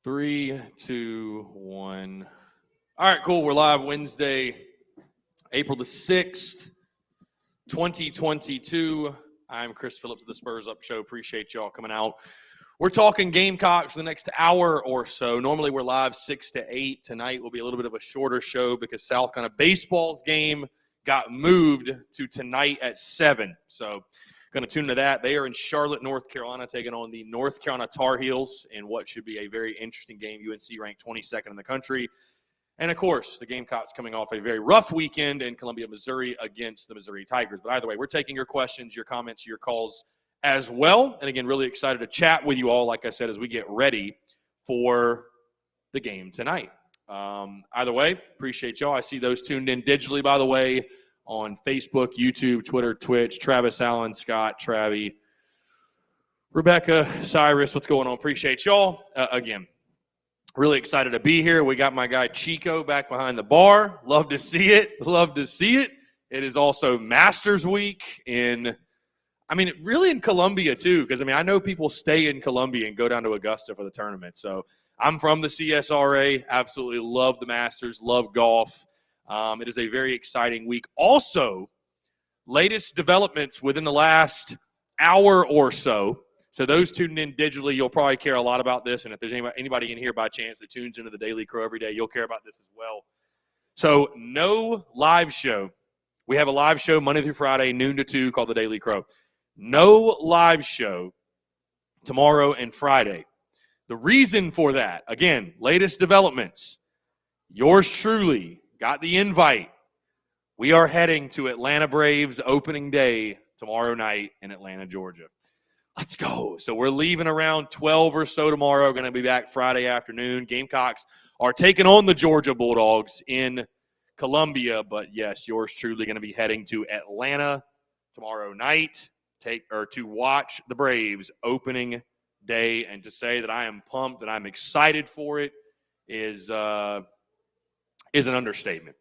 3, 2, 1. All right, cool. We're live Wednesday, April the 6th, 2022. I'm Chris Phillips of the Spurs Up Show. Appreciate y'all coming out. We're talking Gamecocks for the next hour or so. Normally we're live 6 to 8. Tonight will be a little bit of a shorter show because South Carolina baseball's game got moved to tonight at 7. So going to tune into that. They are in Charlotte, North Carolina, taking on the North Carolina Tar Heels in what should be a very interesting game. UNC ranked 22nd in the country. And, of course, the Gamecocks coming off a very rough weekend in Columbia, Missouri against the Missouri Tigers. But either way, we're taking your questions, your comments, your calls as well. And, again, really excited to chat with you all, like I said, as we get ready for the game tonight. Either way, appreciate y'all. I see those tuned in digitally, by the way, on Facebook, YouTube, Twitter, Twitch. Travis, Allen, Scott, Travi, Rebecca, Cyrus, what's going on? Appreciate y'all. Again, really excited to be here. We got my guy Chico back behind the bar. Love to see it. Love to see it. It is also Masters Week really in Columbia too, because, I know people stay in Columbia and go down to Augusta for the tournament. So I'm from the CSRA. Absolutely love the Masters, love golf. It is a very exciting week. Also, latest developments within the last hour or so. So those tuned in digitally, you'll probably care a lot about this. And if there's anybody in here by chance that tunes into the Daily Crow every day, you'll care about this as well. So no live show. We have a live show Monday through Friday, noon to 2, called the Daily Crow. No live show tomorrow and Friday. The reason for that, again, latest developments. Yours truly got the invite. We are heading to Atlanta Braves opening day tomorrow night in Atlanta, Georgia. Let's go. So we're leaving around 12 or so tomorrow. Going to be back Friday afternoon. Gamecocks are taking on the Georgia Bulldogs in Columbia. But, yes, yours truly going to be heading to Atlanta tomorrow night to watch the Braves opening day. And to say that I am pumped, that I'm excited for it is an understatement.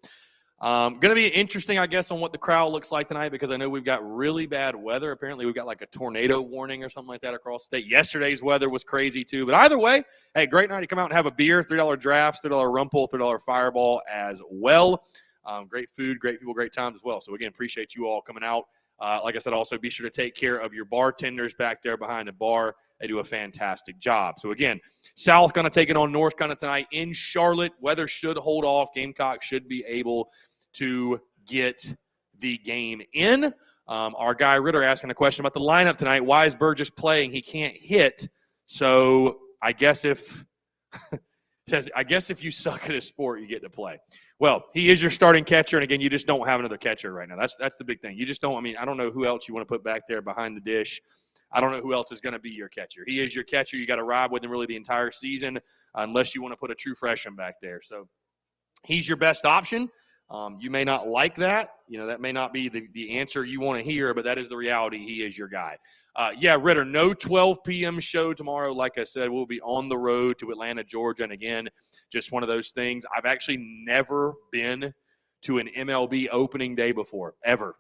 Going to be interesting, I guess, on what the crowd looks like tonight, because I know we've got really bad weather. Apparently, we've got like a tornado warning or something like that across the state. Yesterday's weather was crazy, too. But either way, hey, great night to come out and have a beer. $3 drafts, $3 Rumpel, $3 Fireball as well. Great food, great people, great times as well. So, again, appreciate you all coming out. Like I said, also be sure to take care of your bartenders back there behind the bar. They do a fantastic job. So, again, South kind of taking on North kind of tonight in Charlotte. Weather should hold off. Gamecocks should be able to get the game in. Our guy Ritter asking a question about the lineup tonight. Why is Burgess playing? He can't hit. So I guess if you suck at a sport, you get to play. Well, he is your starting catcher, and again, you just don't have another catcher right now. That's the big thing. You just don't. I don't know who else you want to put back there behind the dish. I don't know who else is going to be your catcher. He is your catcher. You got to ride with him really the entire season, unless you want to put a true freshman back there. So he's your best option. You may not like that. That may not be the answer you want to hear, but that is the reality. He is your guy. Ritter, no 12 p.m. show tomorrow. Like I said, we'll be on the road to Atlanta, Georgia. And, again, just one of those things. I've actually never been to an MLB opening day before, ever.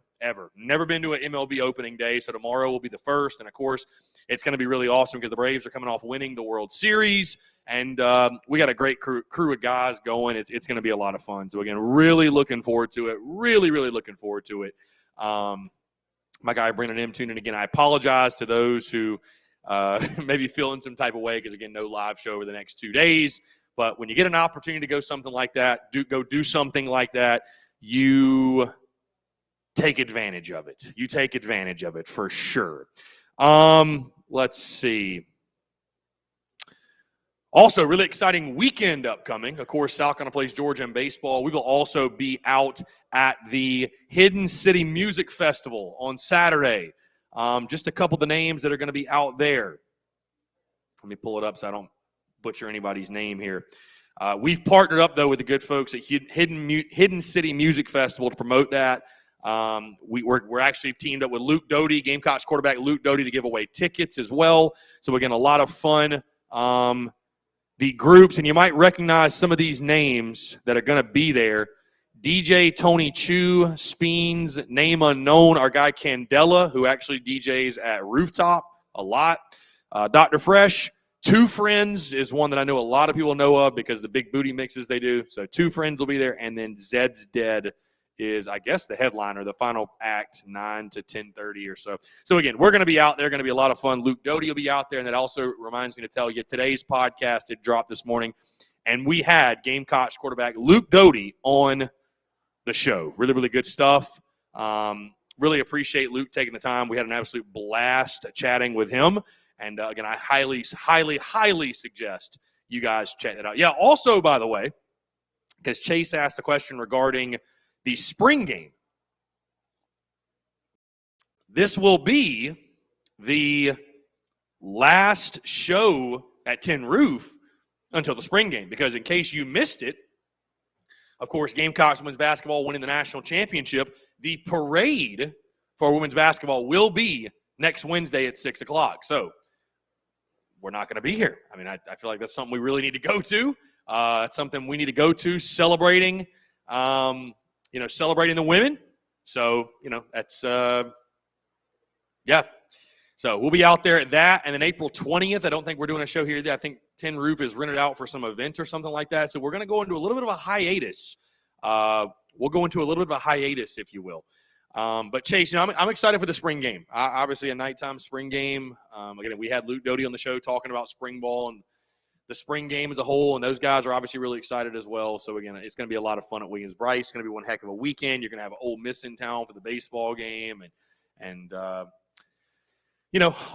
Never been to an MLB opening day, so tomorrow will be the first. And, of course, it's going to be really awesome because the Braves are coming off winning the World Series, and we got a great crew of guys going. It's going to be a lot of fun. So, again, really looking forward to it. Really, really looking forward to it. My guy Brennan M. tuning in again. I apologize to those who may be feeling some type of way because, again, no live show over the next 2 days. But when you get an opportunity to go something like that, do something like that, you take advantage of it. You take advantage of it for sure. Let's see. Also, really exciting weekend upcoming. Of course, South Carolina plays Georgia in baseball. We will also be out at the Hidden City Music Festival on Saturday. Just a couple of the names that are going to be out there. Let me pull it up so I don't butcher anybody's name here. We've partnered up, though, with the good folks at Hidden City Music Festival to promote that. We're actually teamed up with Luke Doty, Gamecocks quarterback Luke Doty, to give away tickets as well. So, again, a lot of fun. The groups, and you might recognize some of these names that are going to be there. DJ Tony Chu, Speens, name unknown. Our guy Candela, who actually DJs at Rooftop a lot. Dr. Fresh, Two Friends is one that I know a lot of people know of because the big booty mixes they do. So Two Friends will be there, and then Zed's Dead is, I guess, the headliner, the final act, 9 to 10:30 or so. So, again, we're going to be out there. Going to be a lot of fun. Luke Doty will be out there, and that also reminds me to tell you today's podcast had dropped this morning, and we had Gamecocks quarterback Luke Doty on the show. Really, really good stuff. Really appreciate Luke taking the time. We had an absolute blast chatting with him. And, again, I highly, highly, highly suggest you guys check that out. Yeah, also, by the way, because Chase asked a question regarding the spring game. This will be the last show at Tin Roof until the spring game. Because in case you missed it, of course, Gamecocks women's basketball winning the national championship. The parade for women's basketball will be next Wednesday at 6 o'clock. So, we're not going to be here. I mean, I feel like that's something we really need to go to. It's something we need to go to, celebrating, celebrating the women. So, that's, yeah. So we'll be out there at that. And then April 20th, I don't think we're doing a show here. I think Tin Roof is rented out for some event or something like that. So we're going to go into a little bit of a hiatus. We'll go into a little bit of a hiatus, if you will. But Chase, I'm excited for the spring game. Obviously, a nighttime spring game. Again, we had Luke Doty on the show talking about spring ball and the spring game as a whole, and those guys are obviously really excited as well. So again, it's going to be a lot of fun at Williams-Brice. It's going to be one heck of a weekend. You're going to have Ole Miss in town for the baseball game, and all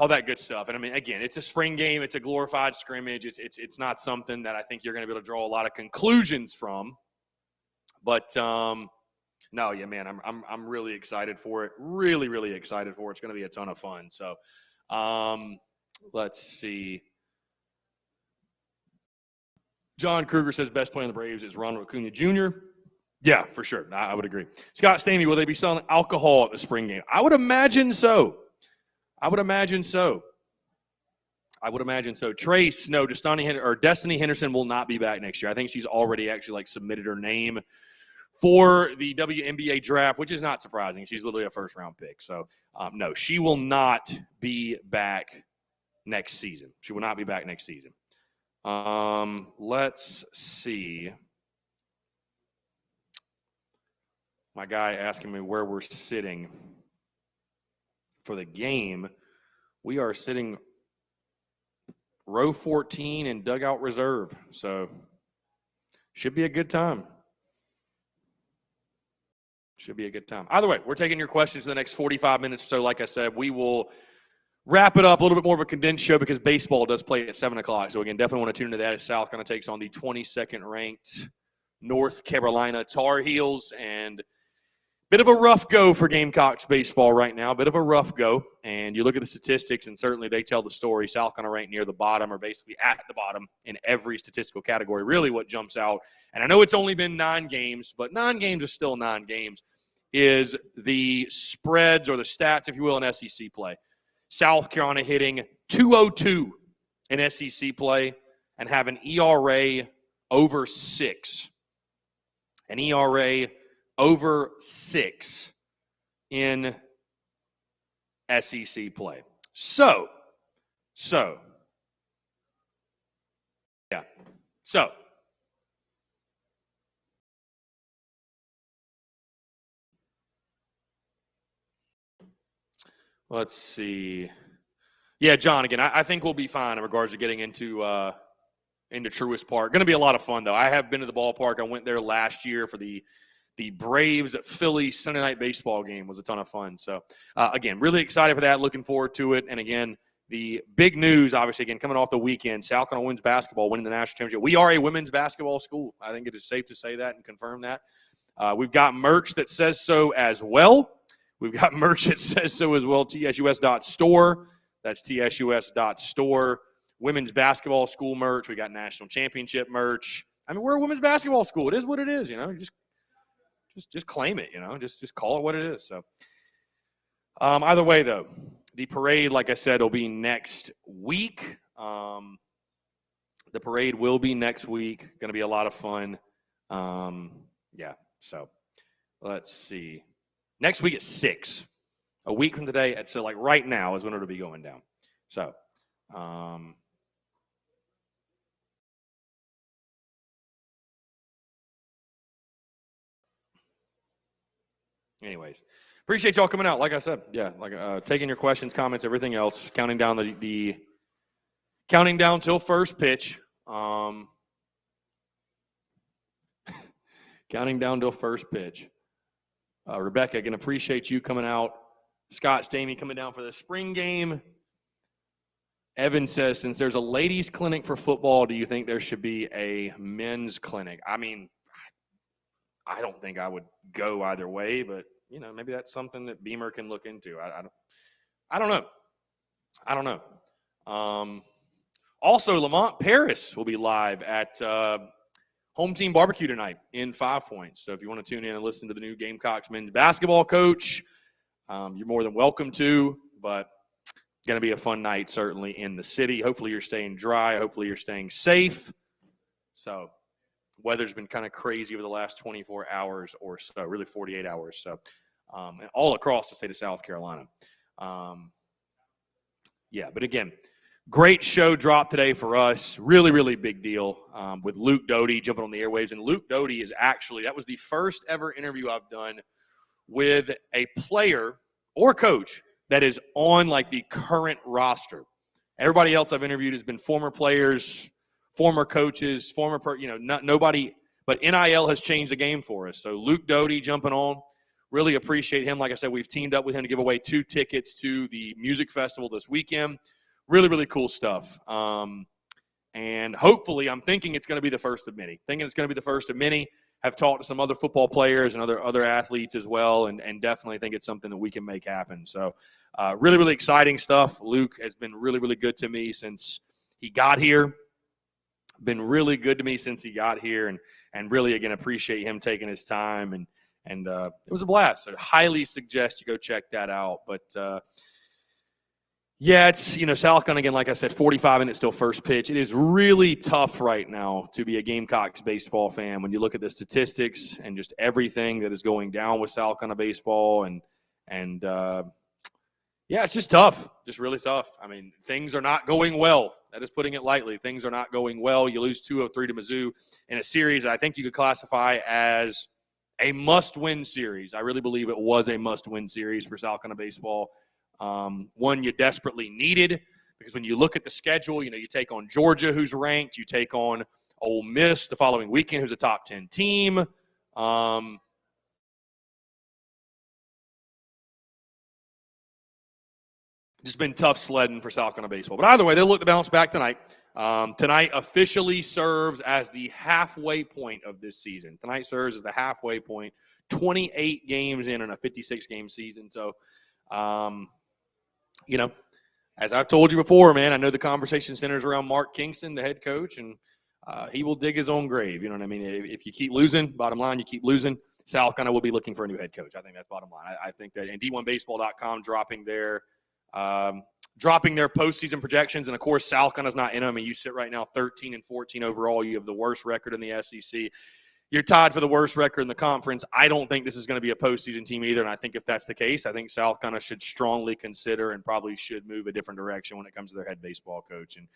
that good stuff. And I mean, again, it's a spring game. It's a glorified scrimmage. It's not something that I think you're going to be able to draw a lot of conclusions from. But no, yeah, man, I'm really excited for it. Really, really excited for it. It's going to be a ton of fun. So, let's see. John Kruger says best player in the Braves is Ronald Acuna Jr. Yeah, for sure. I would agree. Scott Stamey, will they be selling alcohol at the spring game? I would imagine so. Trace, no, Destiny Henderson will not be back next year. I think she's already actually submitted her name for the WNBA draft, which is not surprising. She's literally a first-round pick. So, no, she will not be back next season. Let's see. My guy asking me where we're sitting for the game. We are sitting row 14 in dugout reserve. So, should be a good time. Either way, we're taking your questions for the next 45 minutes or so. Like I said, we will wrap it up, a little bit more of a condensed show because baseball does play at 7 o'clock. So, again, definitely want to tune into that as South Carolina takes on the 22nd ranked North Carolina Tar Heels. And bit of a rough go for Gamecocks baseball right now. Bit of a rough go. And you look at the statistics, and certainly they tell the story. South Carolina ranked near the bottom, or basically at the bottom in every statistical category. Really what jumps out, and I know it's only been 9 games, but 9 games is still 9 games, is the spreads or the stats, if you will, in SEC play. South Carolina hitting .202 in SEC play and have an ERA over 6. An ERA over 6 in SEC play. So, let's see. Yeah, John, again, I think we'll be fine in regards to getting into Truist Park. Going to be a lot of fun, though. I have been to the ballpark. I went there last year for the Braves Philly Sunday night baseball game. Was a ton of fun. So, again, really excited for that. Looking forward to it. And, again, the big news, obviously, again, coming off the weekend, South Carolina women's basketball winning the national championship. We are a women's basketball school. I think it is safe to say that and confirm that. We've got merch that says so as well. TSUS.store. That's TSUS.store. Women's basketball school merch. We got national championship merch. I mean, we're a women's basketball school. It is what it is, Just claim it, Just call it what it is. So, either way, though, the parade, like I said, will be next week. The parade will be next week. Going to be a lot of fun. So let's see. Next week at 6. A week from today, right now is when it'll be going down. So, Anyways, appreciate y'all coming out. Like I said, yeah, taking your questions, comments, everything else, counting down the counting down till first pitch. Counting down till first pitch. Rebecca, again, appreciate you coming out. Scott Stamey coming down for the spring game. Evan says, since there's a ladies' clinic for football, do you think there should be a men's clinic? I mean, I don't think I would go either way, but, maybe that's something that Beamer can look into. I don't know. I don't know. Also, Lamont Paris will be live at Home Team Barbecue tonight in 5 Points. So if you want to tune in and listen to the new Gamecocks men's basketball coach, you're more than welcome to, but going to be a fun night, certainly, in the city. Hopefully you're staying dry. Hopefully you're staying safe. So weather's been kind of crazy over the last 24 hours or so, really 48 hours. So and all across the state of South Carolina. Yeah, but again, great show drop today for us. Really, really big deal with Luke Doty jumping on the airwaves. And Luke Doty is actually, that was the first ever interview I've done with a player or coach that is on the current roster. Everybody else I've interviewed has been former players, former coaches, nobody, but NIL has changed the game for us. So Luke Doty jumping on, really appreciate him. Like I said, we've teamed up with him to give away 2 tickets to the music festival this weekend. Really, really cool stuff. And hopefully, I'm thinking it's going to be the first of many. Have talked to some other football players and other athletes as well, and definitely think it's something that we can make happen. So really, really exciting stuff. Luke has been really, really good to me since he got here. And really, again, appreciate him taking his time. And it was a blast. So highly suggest you go check that out. But, yeah, it's, South Carolina, again, like I said, 45 minutes till first pitch. It is really tough right now to be a Gamecocks baseball fan when you look at the statistics and just everything that is going down with South Carolina baseball. And yeah, it's just tough, just really tough. I mean, things are not going well. That is putting it lightly. Things are not going well. You lose 2-3 to Mizzou in a series that I think you could classify as a must-win series. I really believe it was a must-win series for South Carolina baseball. One you desperately needed, because when you look at the schedule, you take on Georgia, who's ranked, you take on Ole Miss the following weekend, who's a top 10 team. Just been tough sledding for South Carolina baseball. But either way, they'll look to bounce back tonight. Tonight officially serves as the halfway point of this season. Tonight serves as the halfway point, 28 games in a 56-game season. So, as I've told you before, man, I know the conversation centers around Mark Kingston, the head coach, and he will dig his own grave. You know what I mean? If you keep losing, bottom line, you keep losing. South Carolina will be looking for a new head coach. I think that's bottom line. I think that, and D1Baseball.com dropping their postseason projections, and of course, South Carolina's not in them. I mean, you sit right now 13-14 overall. You have the worst record in the SEC. You're tied for the worst record in the conference. I don't think this is going to be a postseason team either, and I think if that's the case, I think South Carolina should strongly consider and probably should move a different direction when it comes to their head baseball coach. And,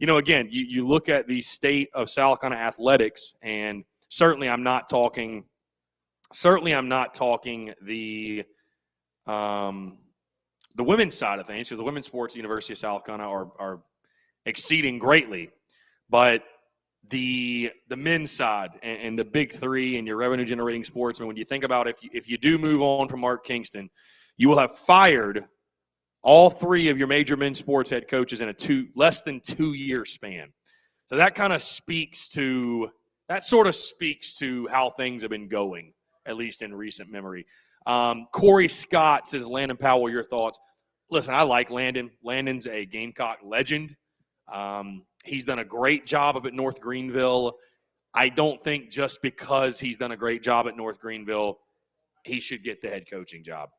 again, you look at the state of South Carolina athletics, and certainly I'm not talking the women's side of things, because the women's sports at the University of South Carolina are exceeding greatly, but the men's side and the big three and your revenue generating sports. I mean, when you think about if you do move on from Mark Kingston, you will have fired all 3 of your major men's sports head coaches in less than 2-year span. So that sort of speaks to how things have been going, at least in recent memory. Corey Scott says, Landon Powell, your thoughts? Listen, I like Landon. Landon's a Gamecock legend. He's done a great job up at North Greenville. I don't think just because he's done a great job at North Greenville, he should get the head coaching job.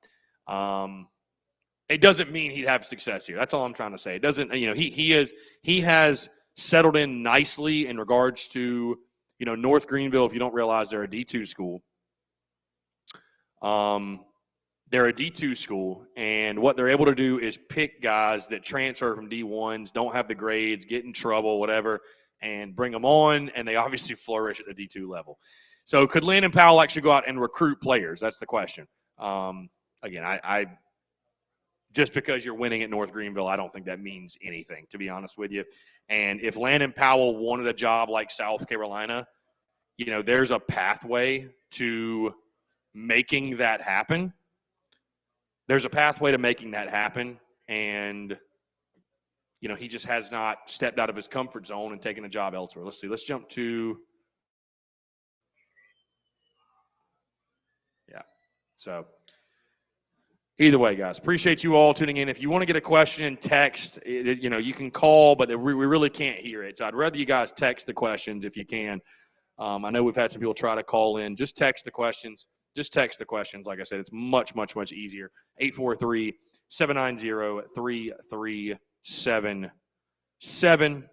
It doesn't mean he'd have success here. That's all I'm trying to say. It doesn't, he has settled in nicely in regards to, North Greenville. If you don't realize, they're a D2 school. They're a D2 school, and what they're able to do is pick guys that transfer from D1s, don't have the grades, get in trouble, whatever, and bring them on, and they obviously flourish at the D2 level. So could Landon Powell actually go out and recruit players? That's the question. Again, I just because you're winning at North Greenville, I don't think that means anything, to be honest with you. And if Landon Powell wanted a job like South Carolina, there's a pathway to making that happen. And, he just has not stepped out of his comfort zone and taken a job elsewhere. Let's see. Let's jump to – yeah. So, either way, guys, appreciate you all tuning in. If you want to get a question, text, you can call, but we really can't hear it. So I'd rather you guys text the questions if you can. I know we've had some people try to call in. Just text the questions. Like I said, it's much, much, much easier. 843-790-3377.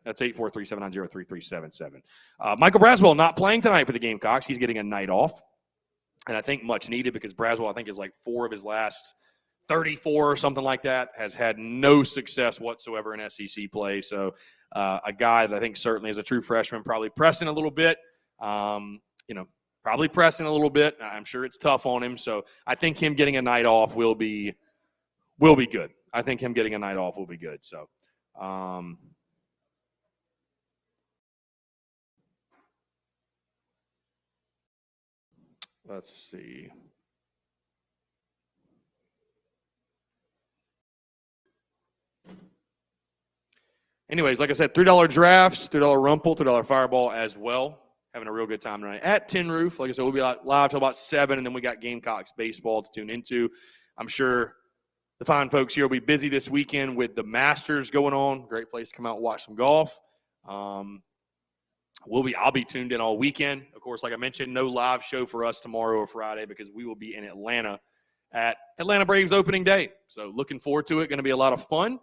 That's 843-790-3377. Michael Braswell not playing tonight for the Gamecocks. He's getting a night off. And I think much needed because Braswell, I think, is like 4 of his last 34 or something like that, has had no success whatsoever in SEC play. So a guy that I think certainly is a true freshman, probably pressing a little bit. I'm sure it's tough on him. So I think him getting a night off will be good. So let's see. Anyways, like I said, $3 drafts, $3 Rumple, $3 Fireball as well. Having a real good time tonight at Tin Roof. Like I said, we'll be live till about 7, and then we got Gamecocks baseball to tune into. I'm sure the fine folks here will be busy this weekend with the Masters going on. Great place to come out and watch some golf. I'll be tuned in all weekend. Of course, like I mentioned, no live show for us tomorrow or Friday because we will be in Atlanta at Atlanta Braves opening day. So looking forward to it. Going to be a lot of fun.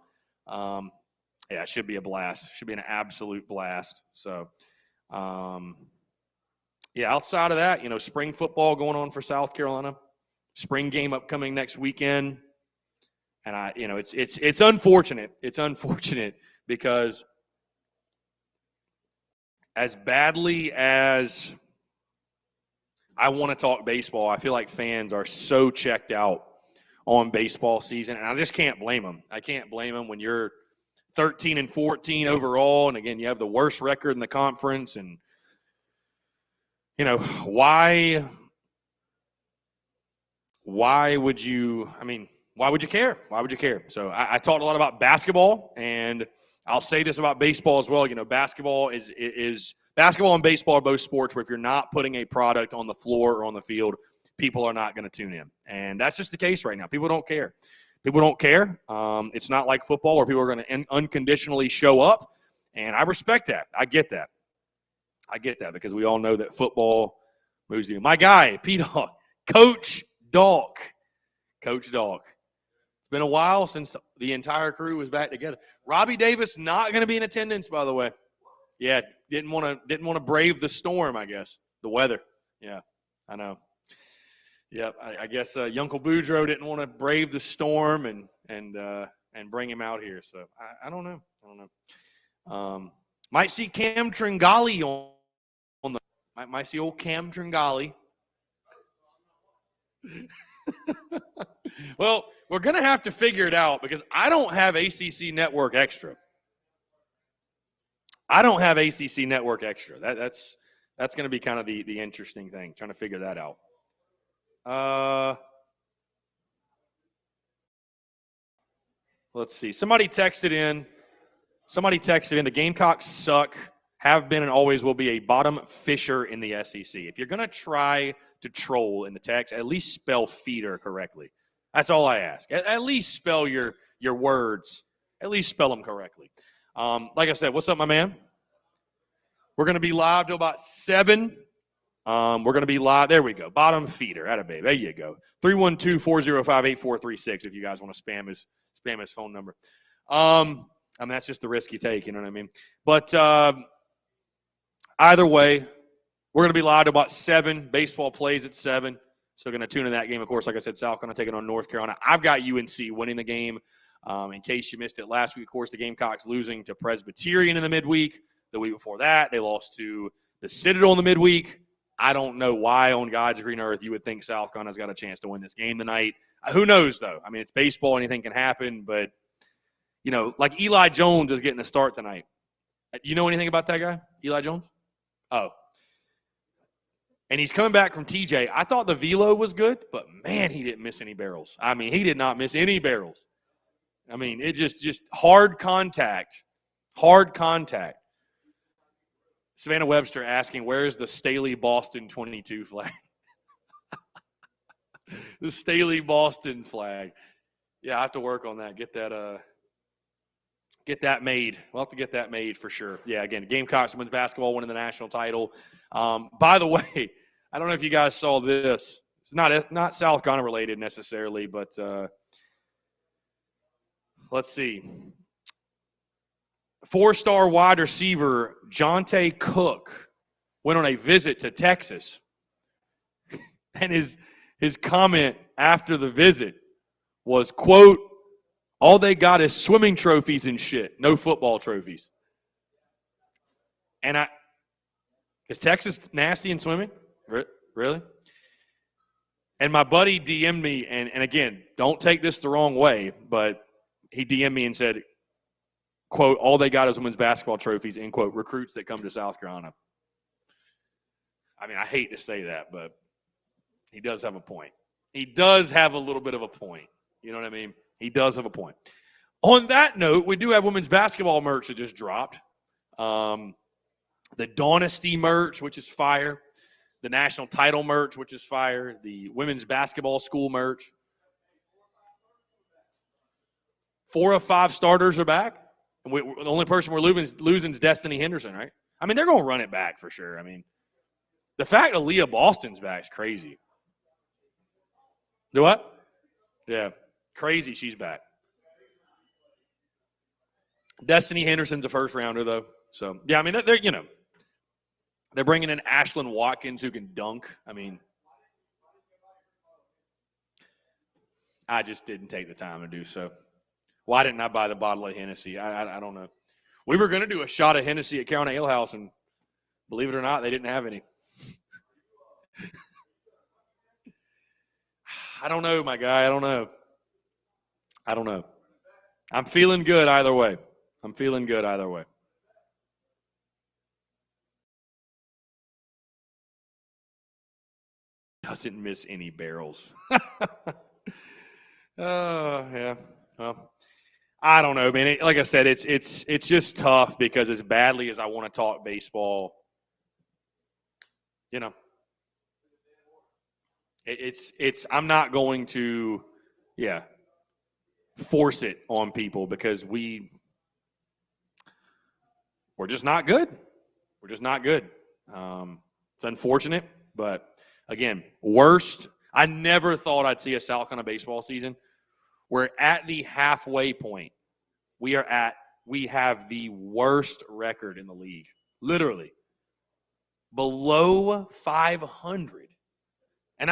It should be a blast. Should be an absolute blast. So, outside of that, spring football going on for South Carolina. Spring game upcoming next weekend. And it's unfortunate. It's unfortunate because as badly as I want to talk baseball, I feel like fans are so checked out on baseball season, and I just can't blame them. I can't blame them when you're 13-14 overall, and again, you have the worst record in the conference, and why would you care? Why would you care? So I talked a lot about basketball, and I'll say this about baseball as well. Basketball is basketball and baseball are both sports where if you're not putting a product on the floor or on the field, people are not going to tune in. And that's just the case right now. People don't care. It's not like football where people are going to unconditionally show up, and I respect that. I get that because we all know that football moves you. My guy, P-Dog, Coach Dog. It's been a while since the entire crew was back together. Robbie Davis not going to be in attendance, by the way. Yeah, didn't want to brave the storm, I guess. The weather. Yeah, I know. Yeah, I guess Uncle Boudreaux didn't want to brave the storm and bring him out here. So I don't know. Might see Cam Tringali on the. Might see old Cam Tringali. Well, we're going to have to figure it out because I don't have ACC Network Extra. That's going to be kind of the interesting thing, trying to figure that out. Let's see. Somebody texted in. The Gamecocks suck, have been, and always will be a bottom fisher in the SEC. If you're going to try to troll in the text, at least spell feeder correctly. That's all I ask. At least spell your words. At least spell them correctly. Like I said, what's up, my man? We're going to be live till about 7. We're going to be live. There we go. Bottom feeder. Attababe. There you go. 312-405-8436 if you guys want to spam his phone number. That's just the risk you take, you know what I mean? But either way, we're going to be live to about 7. Baseball plays at 7. So going to tune in that game. Of course, like I said, South going to take it on North Carolina. I've got UNC winning the game. In case you missed it last week, of course, the Gamecocks losing to Presbyterian in the midweek. The week before that, they lost to the Citadel in the midweek. I don't know why on God's green earth you would think South Carolina's got a chance to win this game tonight. Who knows, though? I mean, it's baseball. Anything can happen. But, like Eli Jones is getting the start tonight. You know anything about that guy, Eli Jones? Oh. And he's coming back from TJ. I thought the velo was good, but, man, he didn't miss any barrels. I mean, he did not miss any barrels. I mean, it just hard contact. Hard contact. Savannah Webster asking, where's the Staley Boston 22 flag? The Staley Boston flag. Yeah, I have to work on that. Get that made. We'll have to get that made for sure. Yeah, again, Gamecocks women's basketball winning the national title. By the way, I don't know if you guys saw this. It's not South Carolina related necessarily, but let's see. 4-star wide receiver Jonte Cook went on a visit to Texas. And his comment after the visit was, quote, all they got is swimming trophies and shit, no football trophies. And is Texas nasty in swimming? Really? And my buddy DM'd me, and again, don't take this the wrong way, but he DM'd me and said, quote, all they got is women's basketball trophies, end quote, recruits that come to South Carolina. I mean, I hate to say that, but he does have a point. He does have a little bit of a point. You know what I mean? He does have a point. On that note, we do have women's basketball merch that just dropped. The Dynasty merch, which is fire. The national title merch, which is fire. The women's basketball school merch. 4 of 5 starters are back. And the only person we're losing is Destiny Henderson, right? I mean, they're going to run it back for sure. I mean, the fact that Leah Boston's back is crazy. Do what? Yeah. Crazy she's back. Destiny Henderson's a first rounder, though. So, yeah, I mean, they're bringing in Ashlyn Watkins who can dunk. I mean, I just didn't take the time to do so. Why didn't I buy the bottle of Hennessy? I don't know. We were going to do a shot of Hennessy at Carolina Ale House, and believe it or not, they didn't have any. I don't know, my guy. I don't know. I'm feeling good either way. Doesn't miss any barrels. Oh, yeah. Well, I don't know, man. Like I said, it's just tough because as badly as I want to talk baseball, I'm not going to, force it on people because we're just not good. We're just not good. It's unfortunate, but again, worst. I never thought I'd see a South Carolina baseball season. We're at the halfway point. We have the worst record in the league, literally below 500. And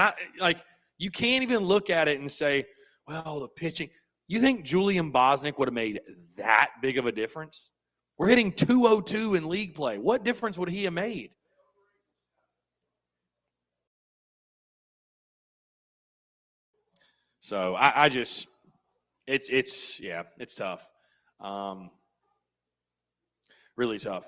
you can't even look at it and say, well, the pitching. You think Julian Bosnick would have made that big of a difference? We're hitting 202 in league play. What difference would he have made? So it's tough. Really tough.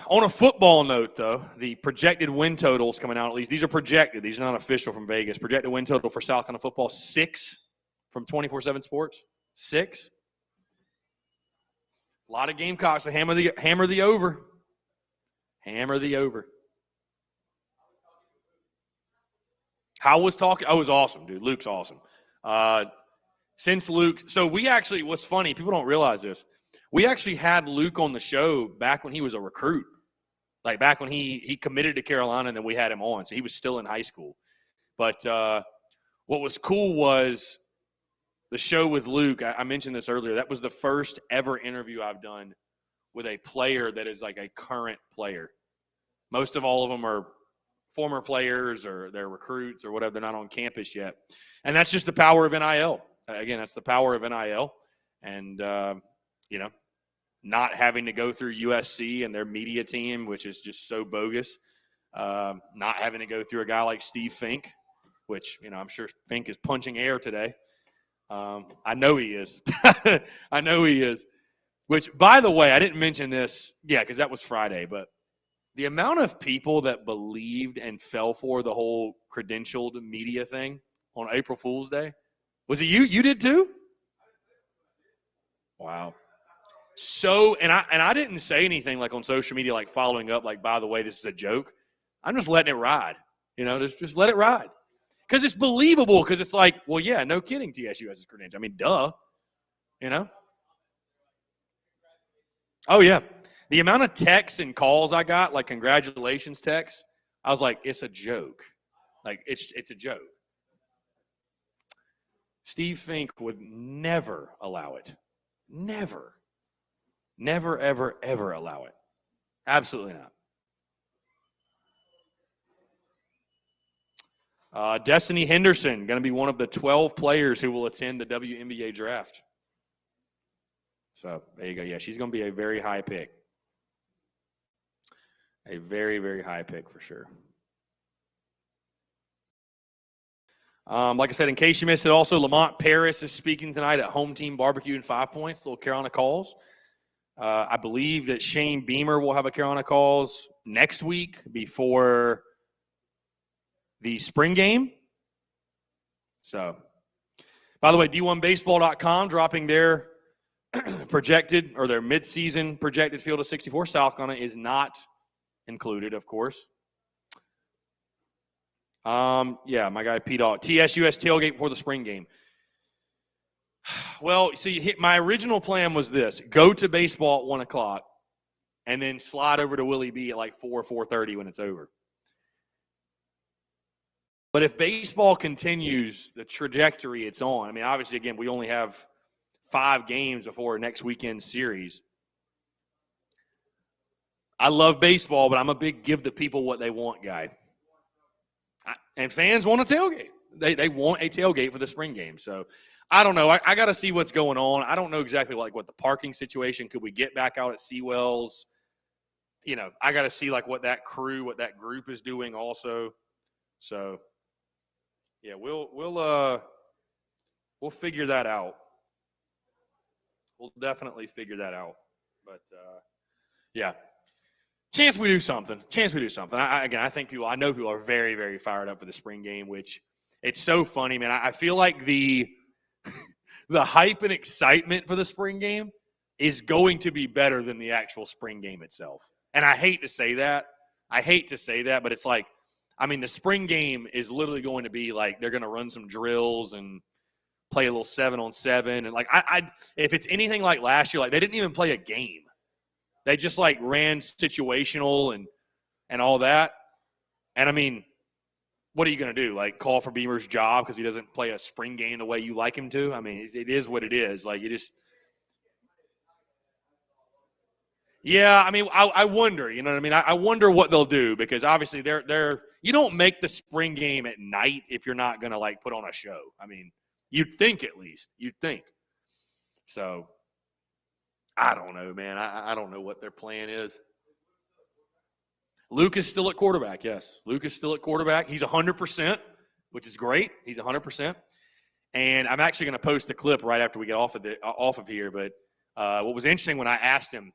On a football note, though, the projected win totals coming out, at least these are projected. These are not official from Vegas. Projected win total for South Carolina football, 6 from 24/7 Sports. 6. A lot of Gamecocks to hammer the over. Hammer the over. How was talking? Oh, it was awesome, dude. Luke's awesome. Since Luke, so we actually, what's funny, people don't realize this. We actually had Luke on the show back when he was a recruit. Like back when he committed to Carolina and then we had him on. So he was still in high school. But what was cool was the show with Luke. I mentioned this earlier. That was the first ever interview I've done with a player that is like a current player. Most of all of them are former players or they're recruits or whatever. They're not on campus yet. And that's just the power of NIL. Again, that's the power of NIL. And, not having to go through USC and their media team, which is just so bogus. not having to go through a guy like Steve Fink, which, I'm sure Fink is punching air today. I know he is. I know he is. Which, by the way, I didn't mention this. Yeah, because that was Friday. But the amount of people that believed and fell for the whole credentialed media thing on April Fool's Day. Was it you? You did too? Wow. So, and I didn't say anything like on social media, like following up, like, by the way, this is a joke. I'm just letting it ride. Just let it ride. Because it's believable, because it's like, well, yeah, no kidding, TSUS is credentialed. I mean, duh. Oh, yeah. The amount of texts and calls I got, like congratulations texts, I was like, it's a joke. Like, it's a joke. Steve Fink would never allow it. Never. Never, ever, ever allow it. Absolutely not. Destiny Henderson, going to be one of the 12 players who will attend the WNBA draft. So, there you go. Yeah, she's going to be a very high pick. A very, very high pick for sure. Like I said, in case you missed it, also, Lamont Paris is speaking tonight at Home Team Barbecue and 5 Points, little Carolina Calls. I believe that Shane Beamer will have a Carolina Calls next week before the spring game. So, by the way, D1Baseball.com dropping their projected or their midseason projected field of 64. South Carolina is not included, of course. Yeah, my guy P-Dog. TSUS tailgate before the spring game. Well, see, my original plan was this. Go to baseball at 1 o'clock and then slide over to Willie B at like 4:30 when it's over. But if baseball continues the trajectory it's on, I mean, obviously, again, we only have 5 games before next weekend's series. I love baseball, but I'm a big give the people what they want guy. And fans want a tailgate. They want a tailgate for the spring game. So, I don't know. I got to see what's going on. I don't know exactly like what the parking situation. Could we get back out at Seawells? I got to see like what that group is doing also. So, yeah, we'll figure that out. We'll definitely figure that out. But yeah, chance we do something. I think I know people are very, very fired up for the spring game, which it's so funny, man. I feel like the hype and excitement for the spring game is going to be better than the actual spring game itself. And I hate to say that, but it's like, I mean, the spring game is literally going to be like they're going to run some drills and play a little 7-on-7. And like, if it's anything like last year, like they didn't even play a game. They just like ran situational and all that. And I mean, what are you going to do? Like call for Beamer's job because he doesn't play a spring game the way you like him to? I mean, it is what it is. Like you just – yeah, I mean, I wonder, you know what I mean? I wonder what they'll do because obviously they're you don't make the spring game at night if you're not going to like put on a show. I mean, you'd think at least. You'd think. So, I don't know, man. I don't know what their plan is. Luke is still at quarterback, yes. Luke is still at quarterback. He's 100%, which is great. He's 100%. And I'm actually going to post the clip right after we get off of here. But what was interesting when I asked him,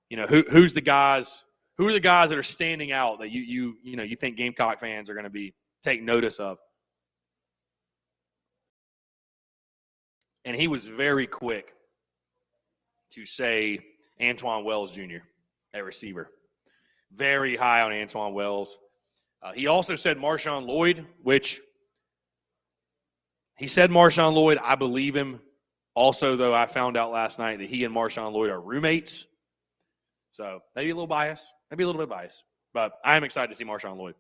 you know, who are the guys that are standing out that you think Gamecock fans are going to take notice of? And he was very quick to say Antoine Wells Jr., a receiver. Very high on Antoine Wells. He also said Marshawn Lloyd, which he said Marshawn Lloyd. I believe him. Also, though, I found out last night that he and Marshawn Lloyd are roommates. So maybe a little biased. Maybe a little bit biased. But I am excited to see Marshawn Lloyd.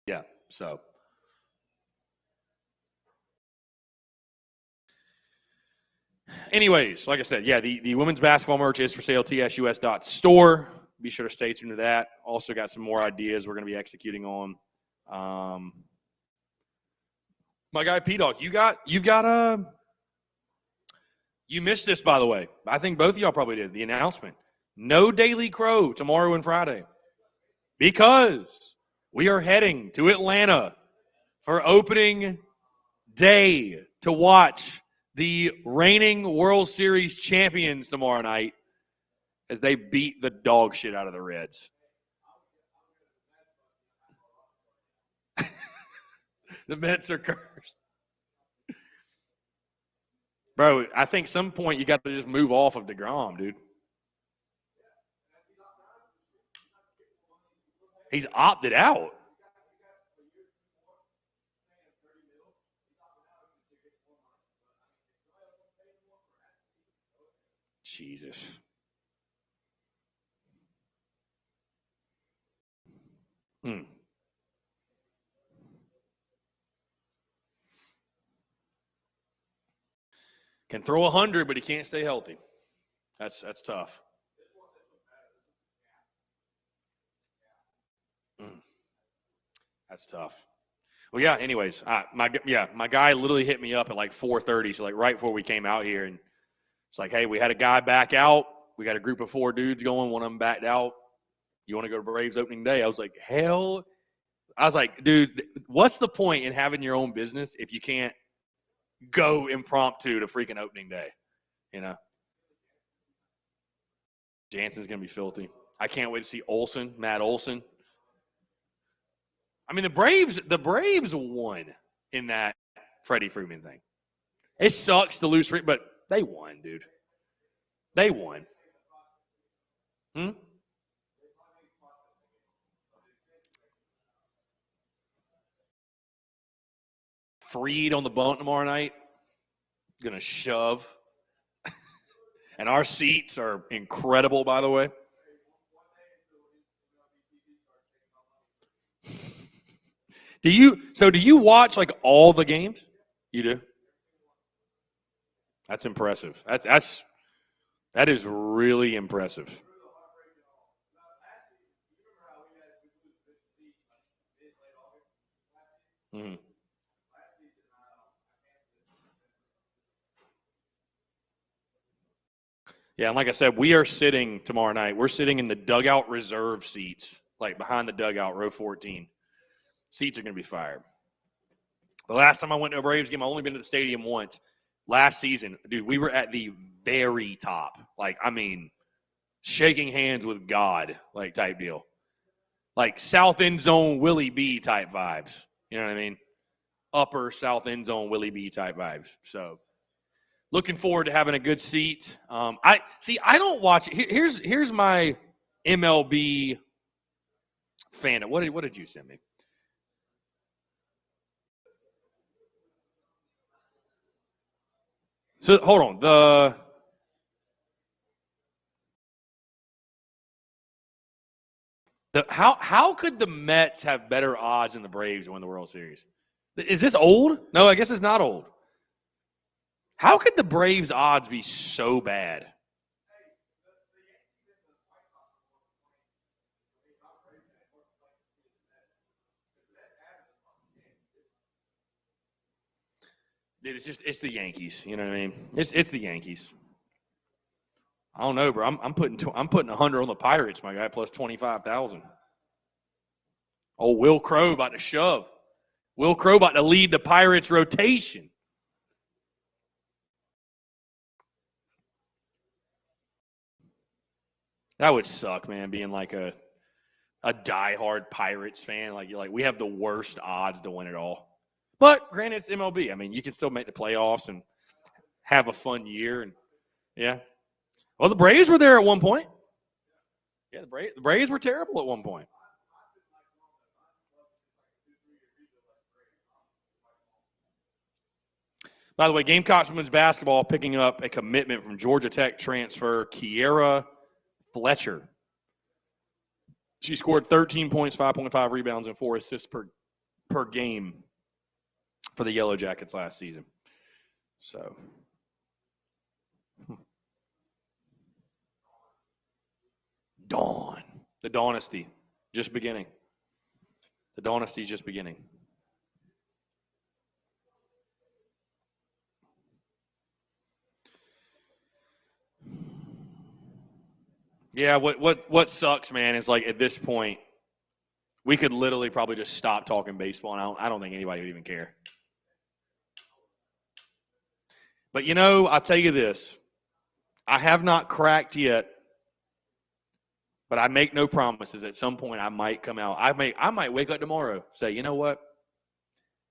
Yeah, so. Anyways, like I said, yeah, the women's basketball merch is for sale, tsus.store. Be sure to stay tuned to that. Also got some more ideas we're going to be executing on. My guy P-Dog, you missed this, by the way. I think both of y'all probably did, the announcement. No Daily Crow tomorrow and Friday because we are heading to Atlanta for opening day to watch the reigning World Series champions tomorrow night as they beat the dog shit out of the Reds. The Mets are cursed. Bro, I think some point you got to just move off of DeGrom, dude. He's opted out. Jesus. Can throw 100, but he can't stay healthy. That's tough. That's tough. Well, yeah. Anyways, my guy literally hit me up at like 4:30, so like right before we came out here, and it's like, hey, we had a guy back out. We got a group of 4 dudes going. One of them backed out. You want to go to Braves opening day? I was like, hell. I was like, dude, what's the point in having your own business if you can't go impromptu to freaking opening day? You know, Jansen's gonna be filthy. I can't wait to see Matt Olson. I mean, the Braves won in that Freddie Freeman thing. It sucks to lose, but they won, dude. They won. Freed on the bunt tomorrow night. Gonna shove. And our seats are incredible, by the way. Do you watch like all the games? You do? That's impressive. That is really impressive. Mm-hmm. Yeah, and like I said, we are sitting tomorrow night. We're sitting in the dugout reserve seats, like behind the dugout, row 14. Seats are going to be fired. The last time I went to a Braves game, I've only been to the stadium once. Last season, dude, we were at the very top. Like, I mean, shaking hands with God, like type deal. Like South End Zone Willie B type vibes. You know what I mean? Upper South End Zone Willie B type vibes. So looking forward to having a good seat. I don't watch. Here's my MLB fandom. What did you send me? So hold on. How could the Mets have better odds than the Braves to win the World Series? Is this old? No, I guess it's not old. How could the Braves odds be so bad? Dude, it's the Yankees. You know what I mean? It's the Yankees. I don't know, bro. I'm putting 100 on the Pirates, my guy, plus 25,000. Oh, Will Crowe about to shove. Will Crowe about to lead the Pirates rotation. That would suck, man, being like a diehard Pirates fan. Like you're like, we have the worst odds to win it all. But granted, it's MLB. I mean, you can still make the playoffs and have a fun year. And yeah. Well, the Braves were there at one point. Yeah, the Braves were terrible at one point. By the way, Gamecocks women's basketball picking up a commitment from Georgia Tech transfer Kiera Fletcher. She scored 13 points, 5.5 rebounds, and 4 assists per game for the Yellow Jackets last season. So, Dawn. The dynasty just beginning. The dynasty is just beginning. Yeah, what sucks, man, is like at this point, we could literally probably just stop talking baseball, and I don't think anybody would even care. But I'll tell you this. I have not cracked yet, but I make no promises. At some point, I might come out. I might wake up tomorrow, say, you know what?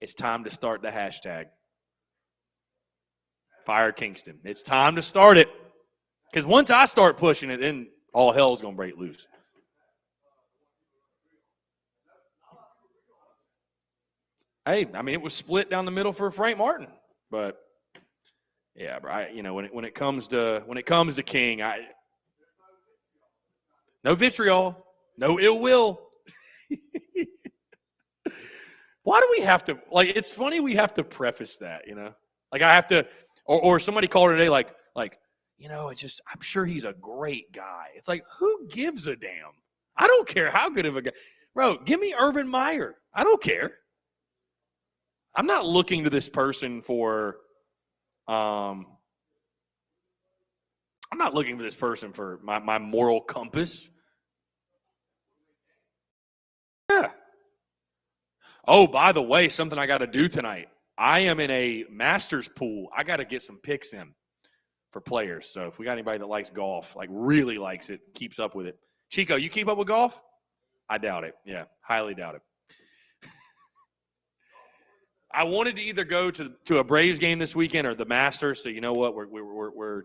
It's time to start the hashtag. Fire Kingston. It's time to start it. Because once I start pushing it, then all hell's going to break loose. Hey, I mean, it was split down the middle for Frank Martin, but yeah, bro. When it comes to King, no vitriol, no ill will. Why do we have to It's funny we have to preface that, Like I have to, or somebody called today, it's just I'm sure he's a great guy. It's like, who gives a damn? I don't care how good of a guy, bro. Give me Urban Meyer. I don't care. I'm not looking to this person for I'm not looking for this person for my moral compass. Yeah. Oh, by the way, something I got to do tonight. I am in a Masters pool. I got to get some picks in for players. So if we got anybody that likes golf, like really likes it, keeps up with it. Chico, you keep up with golf? I doubt it. Yeah, highly doubt it. I wanted to either go to a Braves game this weekend or the Masters. So you know what, we're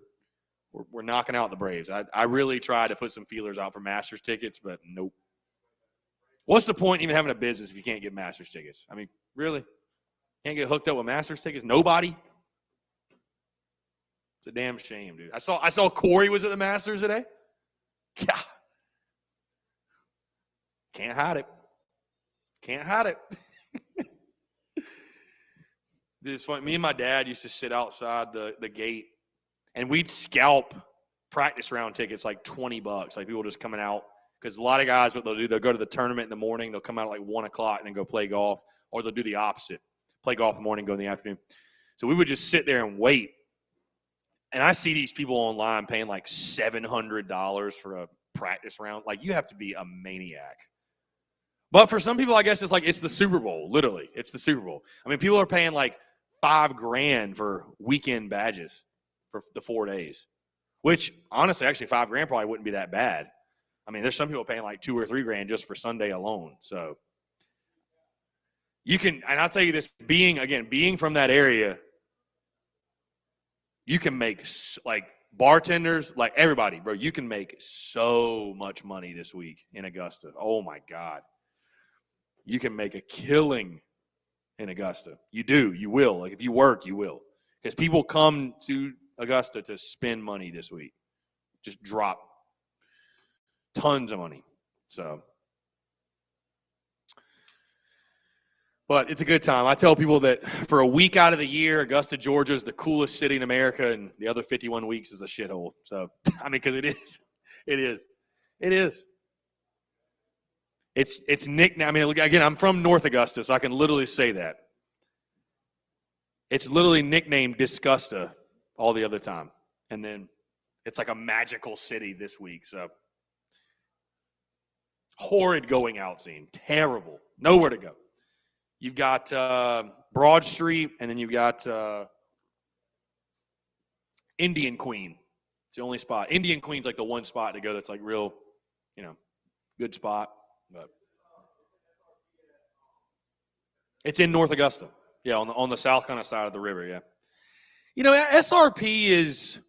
knocking out the Braves. I really tried to put some feelers out for Masters tickets, but nope. What's the point even having a business if you can't get Masters tickets? I mean, really? Can't get hooked up with Masters tickets? Nobody? It's a damn shame, dude. I saw Corey was at the Masters today. Yeah. Can't hide it. Can't hide it. This funny. Me and my dad used to sit outside the gate, and we'd scalp practice round tickets like $20. Like people just coming out, because a lot of guys, what they'll do, they'll go to the tournament in the morning, they'll come out at like 1 o'clock and then go play golf, or they'll do the opposite, play golf in the morning, go in the afternoon. So we would just sit there and wait. And I see these people online paying like $700 for a practice round. Like, you have to be a maniac. But for some people, I guess it's the Super Bowl. Literally, it's the Super Bowl. I mean, people are paying like $5,000 for weekend badges for the 4 days, which honestly, actually $5,000 probably wouldn't be that bad. I mean, there's some people paying like $2,000 or $3,000 just for Sunday alone. So you can, and I'll tell you this, being from that area, you can make, like, bartenders, like everybody, bro, you can make so much money this week in Augusta. Oh my God. You can make a killing in Augusta. You do. You will. Like, if you work, you will. Because people come to Augusta to spend money this week. Just drop tons of money. So, but it's a good time. I tell people that for a week out of the year, Augusta, Georgia is the coolest city in America, and the other 51 weeks is a shithole. So, I mean, because it is. It is. It is. It's nicknamed. I mean, again, I'm from North Augusta, so I can literally say that. It's literally nicknamed Disgusta all the other time. And then it's like a magical city this week. So, horrid going out scene. Terrible. Nowhere to go. You've got Broad Street, and then you've got Indian Queen. It's the only spot. Indian Queen's like the one spot to go that's like real, good spot. But it's in North Augusta. Yeah, on the south kind of side of the river, yeah. SRP